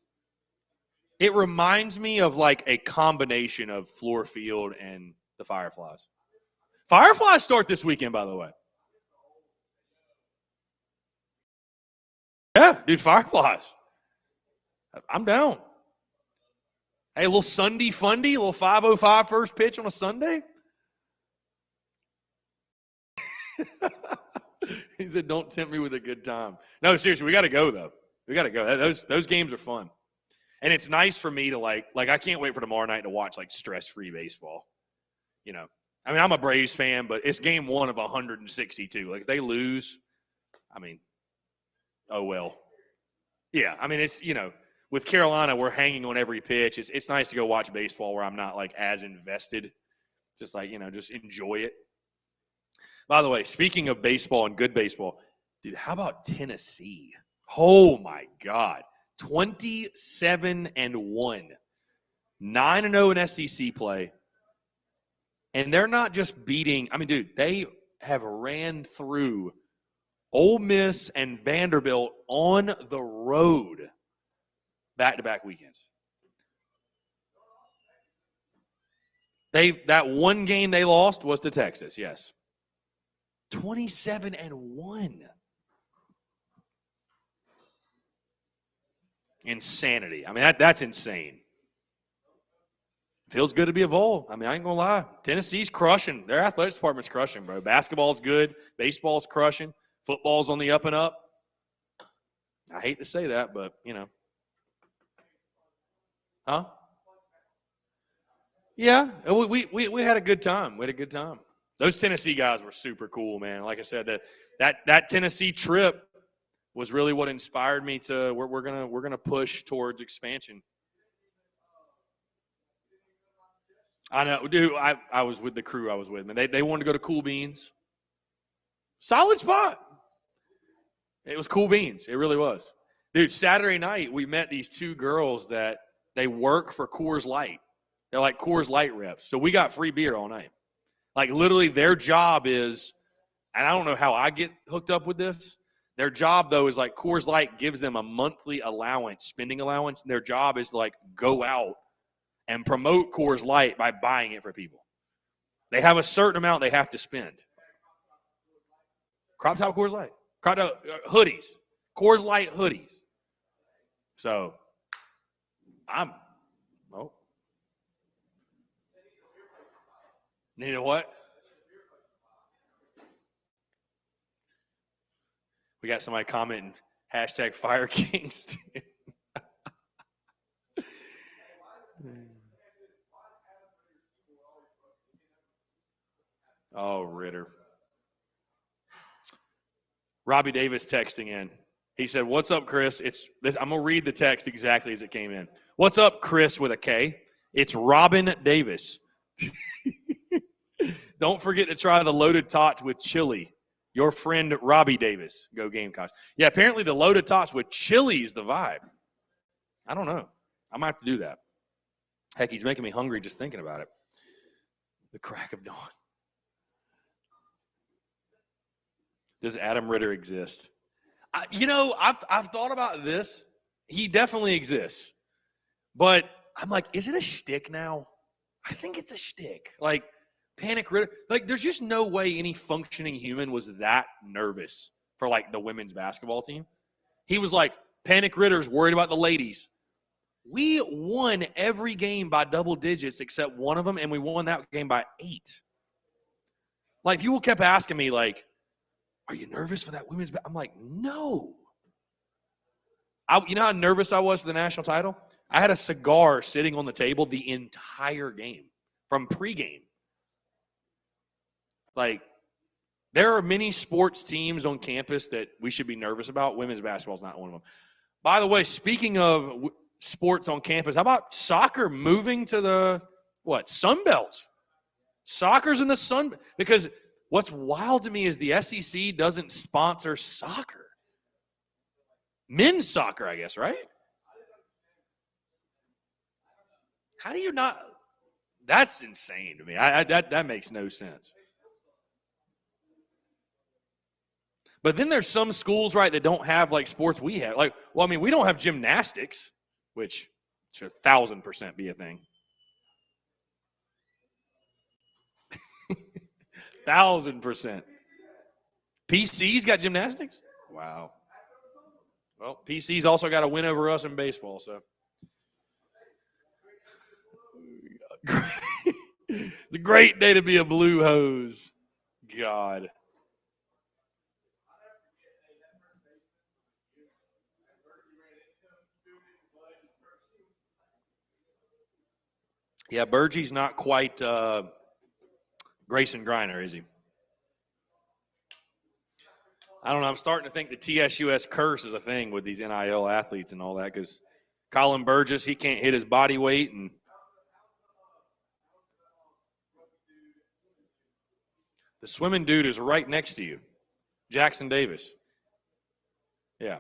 it reminds me of like a combination of Floor Field and the Fireflies. Fireflies start this weekend, by the way. Yeah, dude, Fireflies. I'm down. Hey, a little Sunday fundy, a little 5:05 first pitch on a Sunday. He said, "Don't tempt me with a good time." No, seriously, we got to go though. We got to go. Those games are fun, and it's nice for me to like I can't wait for tomorrow night to watch like stress-free baseball. I mean, I'm a Braves fan, but it's game 1 of 162. Like, if they lose, I mean, oh well. Yeah, I mean, it's with Carolina, we're hanging on every pitch. It's nice to go watch baseball where I'm not like as invested. Just like, just enjoy it. By the way, speaking of baseball and good baseball, dude, how about Tennessee? Oh my God. 27-1. 9-0 in SEC play. And they're not just beating, dude, they have ran through Ole Miss and Vanderbilt on the road back-to-back weekends. That one game they lost was to Texas, yes. 27-1. Insanity. That's insane. Feels good to be a Vol. I ain't going to lie. Tennessee's crushing. Their athletics department's crushing, bro. Basketball's good. Baseball's crushing. Football's on the up and up. I hate to say that, but, Huh? Yeah, we had a good time. We had a good time. Those Tennessee guys were super cool, man. Like I said, that Tennessee trip was really what inspired me to. We're gonna push towards expansion. I know, dude. I was with the crew. I was with, man. They wanted to go to Cool Beans. Solid spot. It was Cool Beans. It really was, dude. Saturday night we met these two girls that they work for Coors Light. They're like Coors Light reps. So we got free beer all night. Like literally their job is, and I don't know how I get hooked up with this. Their job though is like Coors Light gives them a monthly allowance, spending allowance. And their job is to like go out and promote Coors Light by buying it for people. They have a certain amount they have to spend. Crop top Coors Light. Crop top hoodies. Coors Light hoodies. So you know what? We got somebody commenting, hashtag Fire Kings. Oh, Ritter. Robbie Davis texting in. He said, "What's up, Chris?" I'm going to read the text exactly as it came in. "What's up, Chris," with a K. It's Robin Davis. Don't forget to try the loaded tots with chili. Your friend Robbie Davis. Go Gamecocks. Yeah, apparently the loaded tots with chili is the vibe. I don't know. I might have to do that. Heck, he's making me hungry just thinking about it. The crack of dawn. Does Adam Ritter exist? I've thought about this. He definitely exists. But I'm like, is it a shtick now? I think it's a shtick. Like, Panic Ritter. Like, there's just no way any functioning human was that nervous for, like, the women's basketball team. He was like, Panic Ritter's worried about the ladies. We won every game by double digits except one of them, and we won that game by 8. Like, people kept asking me, like, are you nervous for that women's I'm like, no. You know how nervous I was for the national title? I had a cigar sitting on the table the entire game from pregame. Like, there are many sports teams on campus that we should be nervous about. Women's basketball is not one of them. By the way, speaking of sports on campus, how about soccer moving to the, Sun Belt? Soccer's in the Sun, because what's wild to me is the SEC doesn't sponsor soccer. Men's soccer, I guess, right? How do you not? That's insane to me. That makes no sense. But then there's some schools, right, that don't have, like, sports we have. Like, we don't have gymnastics, which should 1,000% be a thing. 1,000%. PC's got gymnastics? Wow. Well, PC's also got a win over us in baseball, so. It's a great day to be a Blue Hose. God. Yeah, Burgie's not quite Grayson Griner, is he? I don't know. I'm starting to think the TSUS curse is a thing with these NIL athletes and all that, because Colin Burgess, he can't hit his body weight. And the swimming dude is right next to you, Jackson Davis. Yeah.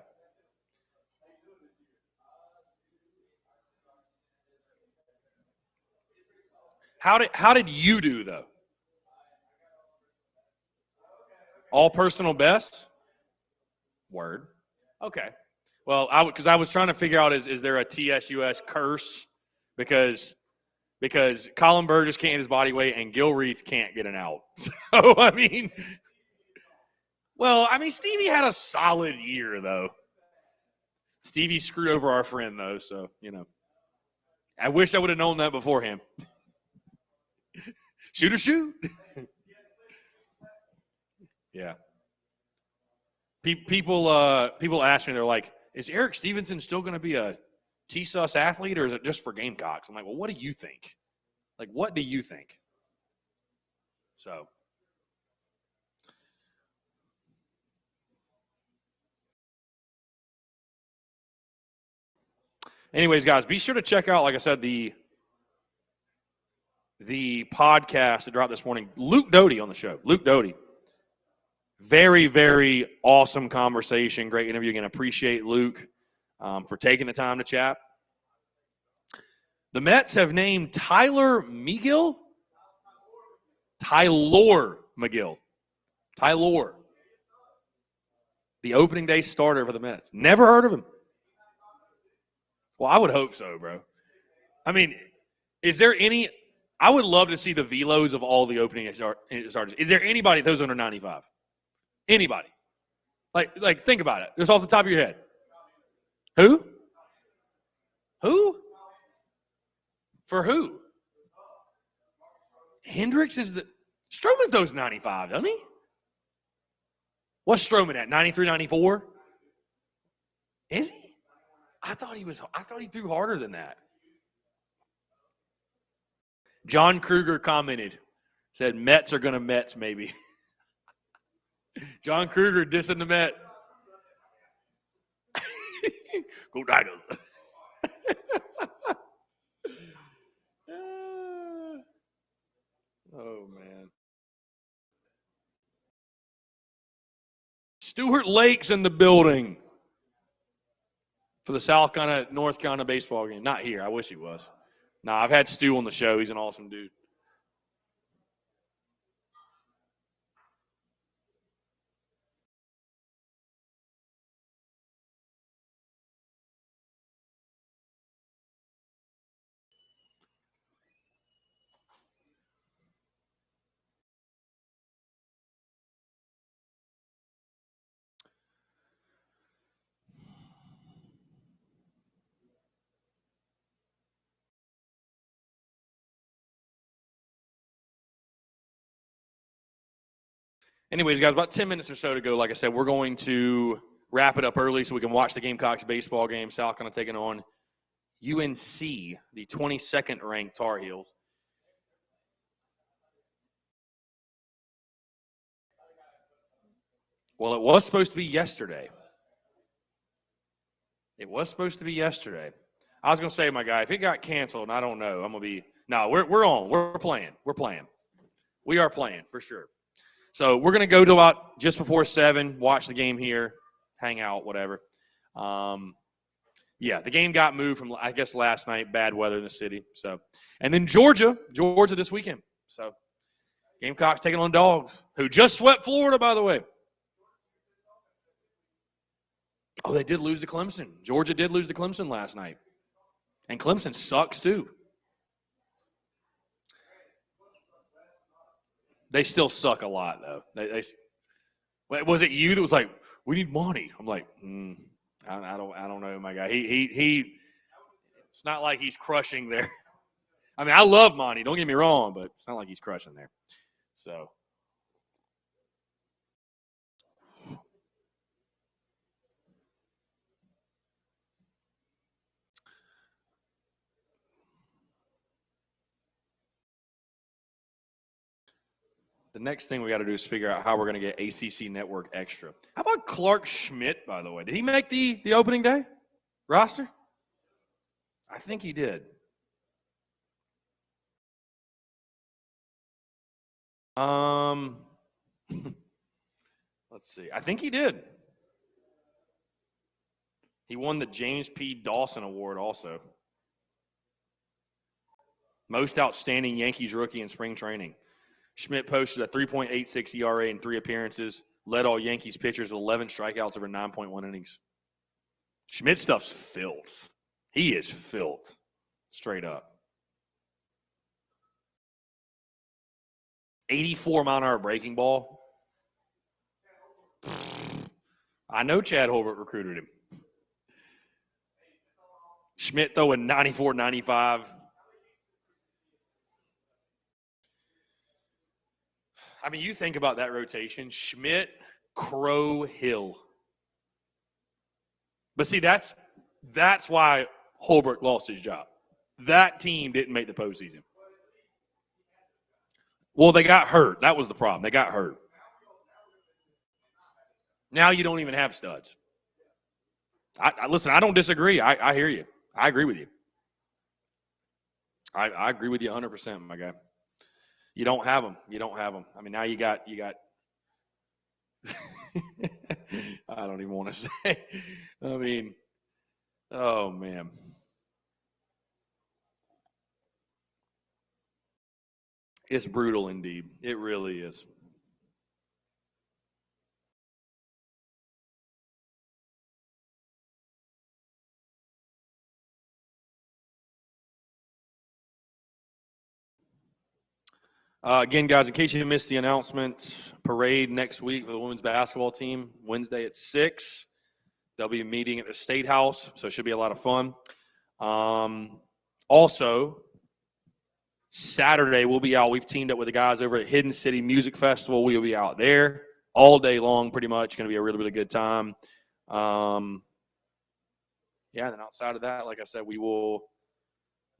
How did you do, though? All personal best? Word. Okay. Well, because I was trying to figure out is there a TSUS curse because Colin Burgess can't hit his body weight and Gilreath can't get an out. So I mean, Stevie had a solid year though. Stevie screwed over our friend though, so I wish I would have known that before him. Shoot or shoot. Yeah. People ask me, they're like, is Eric Stevenson still going to be a TSUS athlete or is it just for Gamecocks? I'm like, well, what do you think? Like, what do you think? So. Anyways, guys, be sure to check out, like I said, the podcast that dropped this morning. Luke Doty on the show. Luke Doty. Very, very awesome conversation. Great interview. Again, appreciate Luke for taking the time to chat. The Mets have named Tyler McGill. The opening day starter for the Mets. Never heard of him. Well, I would hope so, bro. I mean, is there any – I would love to see the velos of all the opening starters. Is there anybody those under 95? Anybody? Like think about it. Just off the top of your head. Who? For who? Hendricks is the – Stroman throws 95, doesn't he? What's Stroman at, 93, 94? Is he? I thought he threw harder than that. John Kruger commented, said Mets are going to Mets maybe. John Kruger dissing the Met. Go Tigers. Oh, man. Stuart Lake's in the building for the South Carolina, North Carolina baseball game. Not here. I wish he was. Nah, I've had Stu on the show. He's an awesome dude. Anyways, guys, about 10 minutes or so to go. Like I said, we're going to wrap it up early so we can watch the Gamecocks baseball game. South Carolina taking on UNC, the 22nd ranked Tar Heels. Well, it was supposed to be yesterday. I was going to say, my guy, if it got canceled, and I don't know, I'm going to be – no, we're on. We're playing. We are playing for sure. So we're going to go to about just before 7, watch the game here, hang out, whatever. Yeah, the game got moved from, I guess, last night, bad weather in the city. So, and then Georgia this weekend. So Gamecocks taking on Dogs, who just swept Florida, by the way. Oh, they did lose to Clemson. Georgia did lose to Clemson last night. And Clemson sucks, too. They still suck a lot, though. Was it you that was like, we need Monty? I'm like, I don't know, my guy. He it's not like he's crushing there. I mean, I love Monty. Don't get me wrong, but it's not like he's crushing there. So. The next thing we got to do is figure out how we're going to get ACC Network Extra. How about Clark Schmidt, by the way? Did he make the opening day roster? I think he did. Let's see. I think he did. He won the James P. Dawson Award also. Most outstanding Yankees rookie in spring training. Schmidt posted a 3.86 ERA in 3 appearances, led all Yankees pitchers with 11 strikeouts over 9.1 innings. Schmidt stuff's filth. He is filth, straight up. 84-mile-an-hour breaking ball. I know Chad Holbert recruited him. Schmidt throwing 94, 95. I mean, you think about that rotation. Schmidt, Crow, Hill. But see, that's why Holbert lost his job. That team didn't make the postseason. Well, they got hurt. That was the problem. They got hurt. Now you don't even have studs. Listen, I don't disagree. I hear you. I agree with you. I agree with you 100%, my guy. You don't have them. You don't have them. I mean, now you got I don't even want to say. I mean, oh, man. It's brutal indeed. It really is. Again, guys, in case you missed the announcement, parade next week for the women's basketball team, Wednesday at 6. They'll be meeting at the State House, so it should be a lot of fun. Also, Saturday we'll be out. We've teamed up with the guys over at Hidden City Music Festival. We'll be out there all day long pretty much. Going to be a really, really good time. And then outside of that, like I said, we will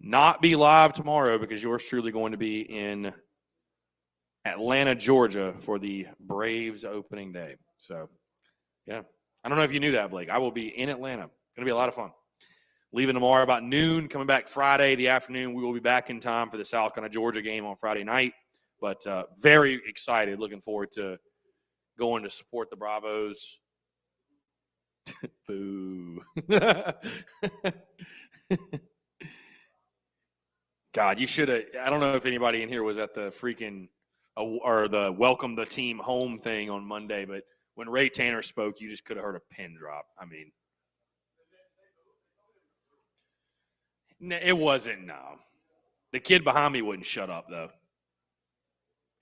not be live tomorrow because yours truly going to be in Atlanta, Georgia for the Braves opening day. So, yeah. I don't know if you knew that, Blake. I will be in Atlanta. Going to be a lot of fun. Leaving tomorrow about noon, coming back Friday the afternoon. We will be back in time for the South Carolina, Georgia game on Friday night. But very excited, looking forward to going to support the Bravos. Boo. God, you should have. I don't know if anybody in here was at the freaking or the welcome the team home thing on Monday, but when Ray Tanner spoke, you just could have heard a pin drop. I mean, it wasn't, no. The kid behind me wouldn't shut up, though.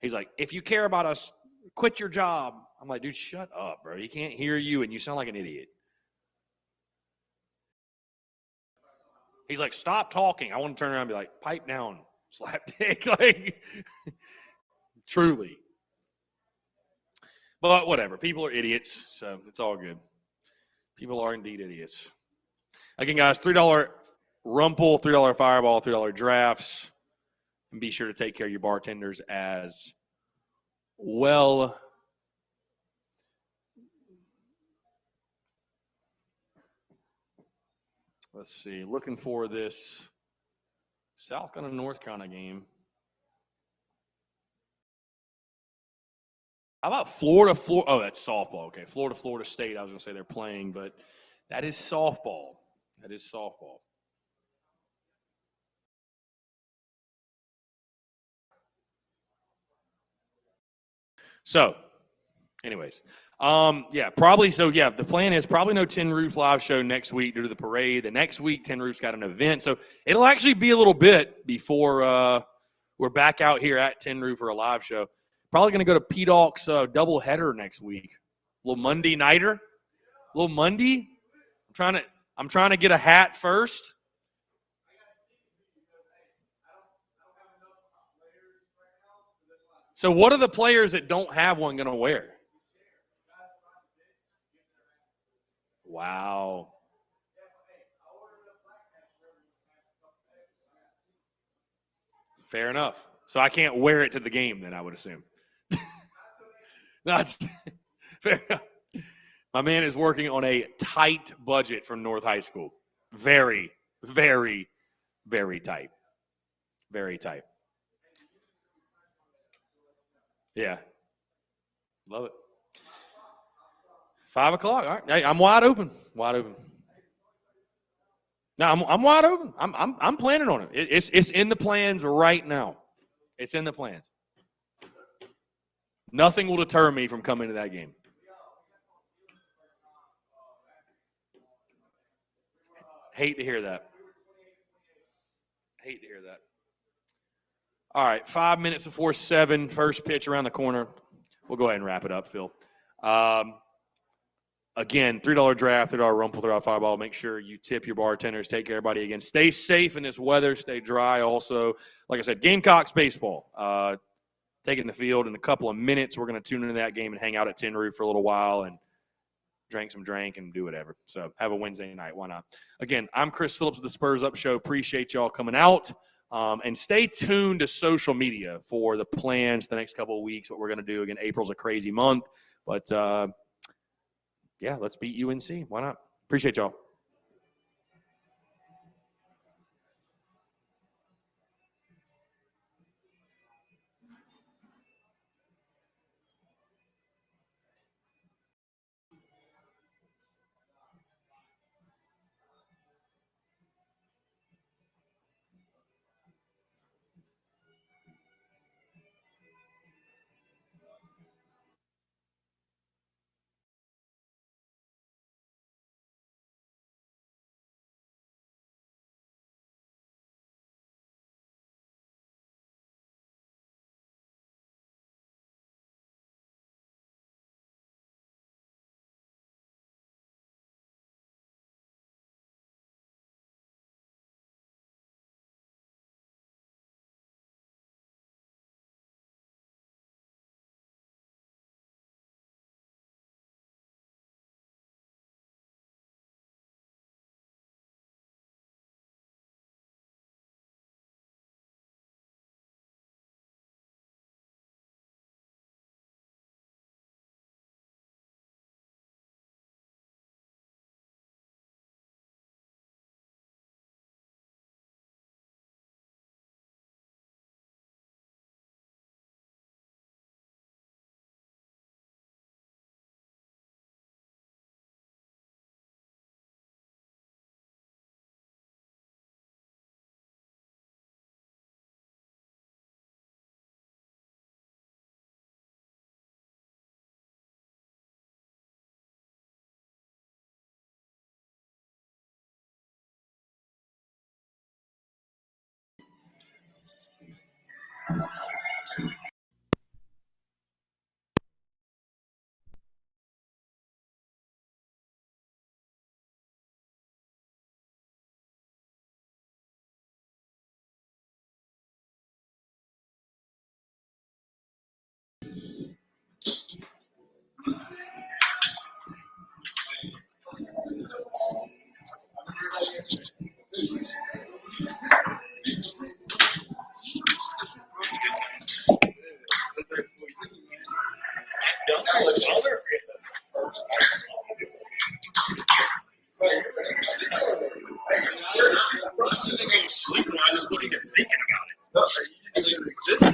He's like, if you care about us, quit your job. I'm like, dude, shut up, bro. He can't hear you, and you sound like an idiot. He's like, stop talking. I want to turn around and be like, pipe down, slap dick. Like, truly. But whatever. People are idiots, so it's all good. People are indeed idiots. Again, guys, $3 Rumple, $3 Fireball, $3 drafts. And be sure to take care of your bartenders as well. Let's see. Looking for this South Carolina, North Carolina game. How about Florida? Oh, that's softball. Okay, Florida State. I was going to say they're playing, but that is softball. That is softball. So, anyways, probably. So, the plan is probably no Tin Roof live show next week due to the parade. The next week, Tin Roof's got an event, so it'll actually be a little bit before we're back out here at Tin Roof for a live show. Probably going to go to P-Doc's doubleheader next week. A little Monday nighter. A little Monday. I'm trying to get a hat first. So what are the players that don't have one going to wear? Wow. Fair enough. So I can't wear it to the game then, I would assume. That's fair enough. My man is working on a tight budget from North High School. Very, very Very tight. Very tight. Yeah. Love it. 5 o'clock. All right. Hey, I'm wide open. Wide open. No, I'm wide open. I'm planning on it. It's in the plans right now. It's in the plans. Nothing will deter me from coming to that game. Hate to hear that. Hate to hear that. All right, 5 minutes before 7, first pitch around the corner. We'll go ahead and wrap it up, Phil. Again, $3 draft, $3 rumple, $3 fireball. Make sure you tip your bartenders. Take care, everybody. Again, stay safe in this weather. Stay dry. Also, like I said, Gamecocks baseball. Taking the field in a couple of minutes. We're going to tune into that game and hang out at Tin Roof for a little while and drink some drink and do whatever. So have a Wednesday night. Why not? Again, I'm Chris Phillips of the Spurs Up Show. Appreciate y'all coming out. And stay tuned to social media for the plans the next couple of weeks, what we're going to do. Again, April's a crazy month. But, yeah, let's beat UNC. Why not? Appreciate y'all. Sleeping, I just wasn't even thinking about it. It didn't even exist. I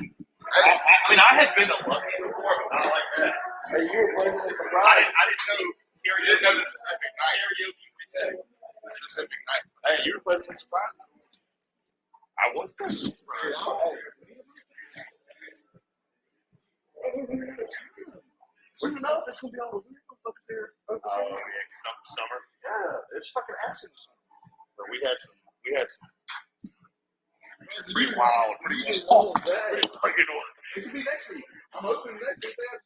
mean, I had been to London before, but not like that. Hey, you were pleasantly surprised. I didn't know karaoke was a specific night. Karaoke specific night. Hey, you were pleasantly surprised. I was pleasantly surprised. Hey, we're running out of time. Soon enough, it's gonna be all the weird motherfuckers here. Oh, yeah, summer. Yeah, it's fucking acid. But we had some pretty wild, pretty fucking It could be next week. I'm hoping next week they have